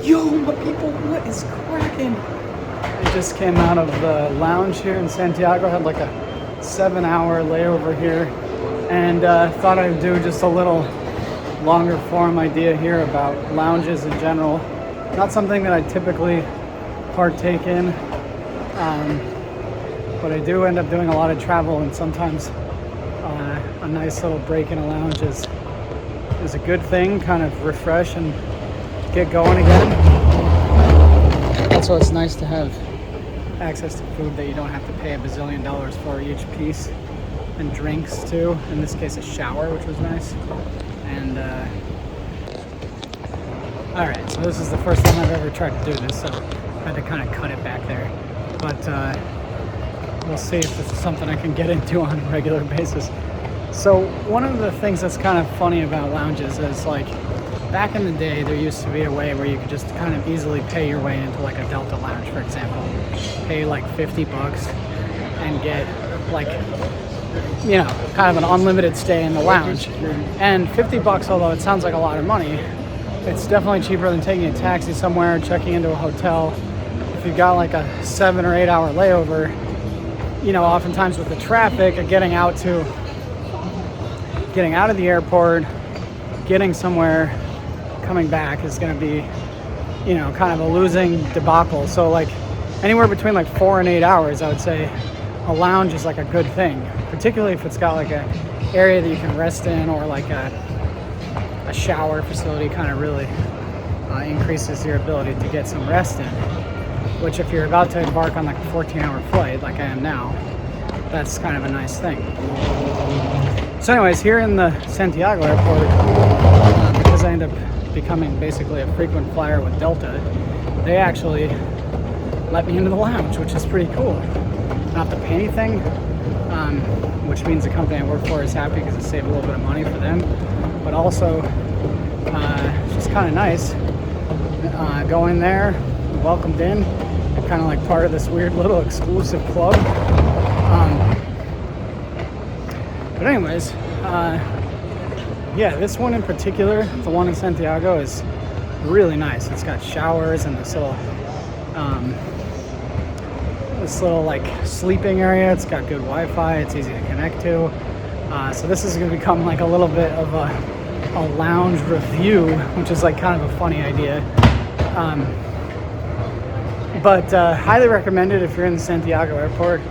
Yo, my people, what is cracking? I just came out of the lounge here in Santiago. Had like a 7-hour layover here, and thought I'd do just a little longer form idea here about lounges in general. Not something that I typically partake in, but I do end up doing a lot of travel, and sometimes a nice little break in a lounge is a good thing, kind of refresh and get going again. Also, it's nice to have access to food that you don't have to pay $1 bazillion for each piece, and drinks too. In this case, a shower, which was nice. And all right, so this is the first time I've ever tried to do this, so I had to kind of cut it back there. But we'll see if this is something I can get into on a regular basis. So one of the things that's kind of funny about lounges is, like, back in the day, there used to be a way where you could just kind of easily pay your way into like a Delta lounge, for example. Pay like $50 and get, like, you know, kind of an unlimited stay in the lounge. And $50, although it sounds like a lot of money, it's definitely cheaper than taking a taxi somewhere, checking into a hotel. If you've got like a 7 or 8 hour layover, you know, oftentimes with the traffic of getting out of the airport, getting somewhere, coming back is going to be, you know, kind of a losing debacle. So like anywhere between like 4 and 8 hours, I would say a lounge is like a good thing, particularly if it's got like a area that you can rest in, or like a shower facility. Kind of really increases your ability to get some rest in, which if you're about to embark on like a 14-hour flight like I am now, that's kind of a nice thing. So anyways, here in the Santiago airport, because I end up becoming basically a frequent flyer with Delta, they actually let me into the lounge, which is pretty cool. I don't have to pay anything, which means the company I work for is happy because it saved a little bit of money for them. But also, it's just kind of nice. Go in there, welcomed in, kind of like part of this weird little exclusive club. But anyways, yeah, this one in particular, the one in Santiago, is really nice. It's got showers and this little like sleeping area. It's got good Wi-Fi. It's easy to connect to. So this is going to become like a little bit of a lounge review, which is like kind of a funny idea. But highly recommended if you're in the Santiago airport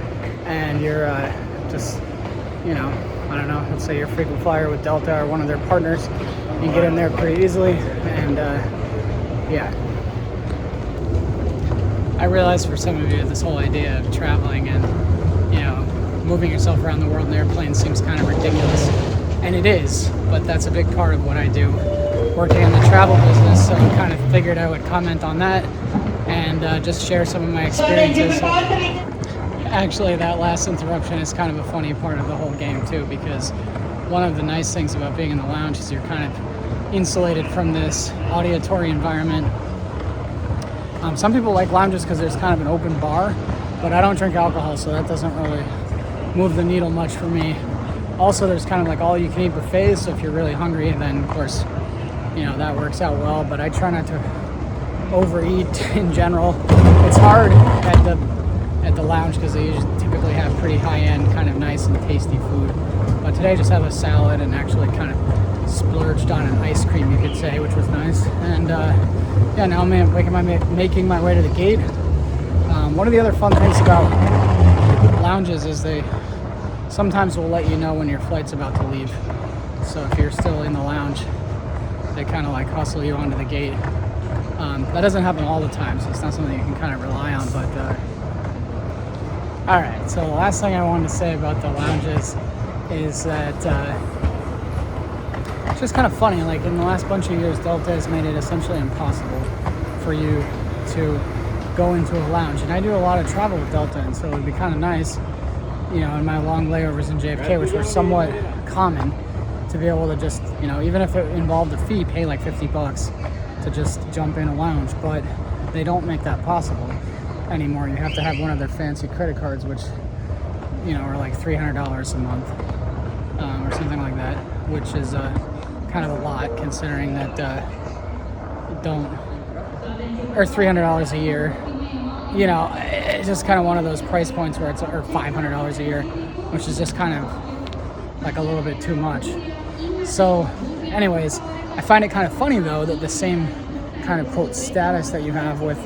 and you're just, you know, I don't know, let's say you're a frequent flyer with Delta or one of their partners. You can get in there pretty easily, and yeah. I realize for some of you this whole idea of traveling and, you know, moving yourself around the world in an airplane seems kind of ridiculous, and it is, but that's a big part of what I do, working in the travel business. So I kind of figured I would comment on that and just share some of my experiences. Actually, that last interruption is kind of a funny part of the whole game too, because one of the nice things about being in the lounge is you're kind of insulated from this auditory environment. Some people like lounges because there's kind of an open bar, but I don't drink alcohol, so that doesn't really move the needle much for me. Also, there's kind of like all you can eat buffets, so if you're really hungry, then of course, you know, that works out well, but I try not to overeat in general. It's hard at the lounge because they typically have pretty high-end, kind of nice and tasty food. But today I just have a salad and actually kind of splurged on an ice cream, you could say, which was nice. And yeah, now I'm making my way to the gate. One of the other fun things about lounges is they sometimes will let you know when your flight's about to leave. So if you're still in the lounge, they kind of like hustle you onto the gate. That doesn't happen all the time, so it's not something you can kind of rely on, but all right, so the last thing I wanted to say about the lounges is that it's just kind of funny. Like in the last bunch of years, Delta has made it essentially impossible for you to go into a lounge. And I do a lot of travel with Delta, and so it would be kind of nice, you know, in my long layovers in JFK, which were somewhat common, to be able to just, you know, even if it involved a fee, pay like $50 to just jump in a lounge. But they don't make that possible anymore. You have to have one of their fancy credit cards, which, you know, are like $300 a month or something like that, which is kind of a lot considering that or $300 a year. You know, it's just kind of one of those price points where it's, or $500 a year, which is just kind of like a little bit too much. So anyways, I find it kind of funny though that the same kind of quote status that you have with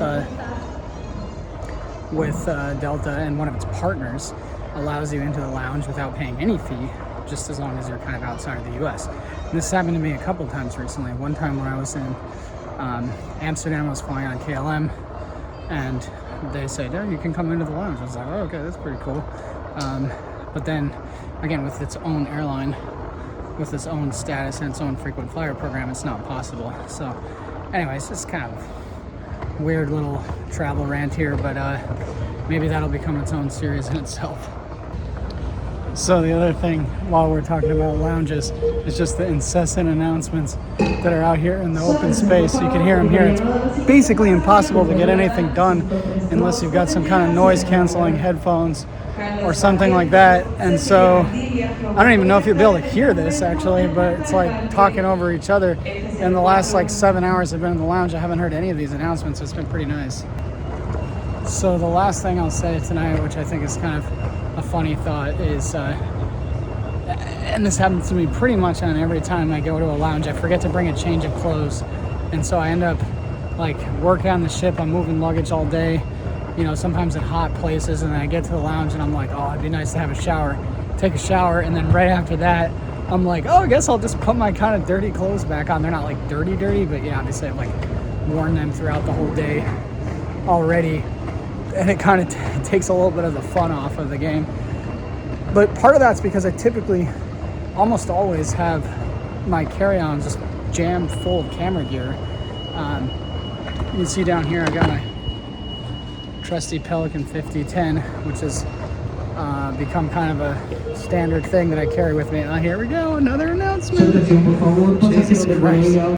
Delta and one of its partners allows you into the lounge without paying any fee, just as long as you're kind of outside of the US. And this happened to me a couple times recently. One time when I was in Amsterdam, I was flying on KLM, and they said, oh, you can come into the lounge. I was like, oh, okay, that's pretty cool. But then, again, with its own airline, with its own status and its own frequent flyer program, it's not possible. So anyways, it's kind of weird little travel rant here, but maybe that'll become its own series in itself. So the other thing, while we're talking about lounges, is just the incessant announcements that are out here in the open space. You can hear them here. It's basically impossible to get anything done unless you've got some kind of noise canceling headphones or something like that. And so I don't even know if you'll be able to hear this actually, but it's like talking over each other. In the last like 7 hours I've been in the lounge, I haven't heard any of these announcements. It's been pretty nice. So the last thing I'll say tonight, which I think is kind of a funny thought, is, and this happens to me pretty much on every time I go to a lounge, I forget to bring a change of clothes. And so I end up like working on the ship, I'm moving luggage all day, you know, sometimes in hot places, and then I get to the lounge and I'm like, oh, it'd be nice to have a shower, take a shower, and then right after that, I'm like, oh, I guess I'll just put my kind of dirty clothes back on. They're not like dirty, but yeah, obviously I've like worn them throughout the whole day already. And it kind of takes a little bit of the fun off of the game. But part of that's because I typically almost always have my carry-on just jammed full of camera gear. You can see down here I got my trusty Pelican 5010, which has become kind of a standard thing that I carry with me. Here we go, another announcement. Jesus Christ.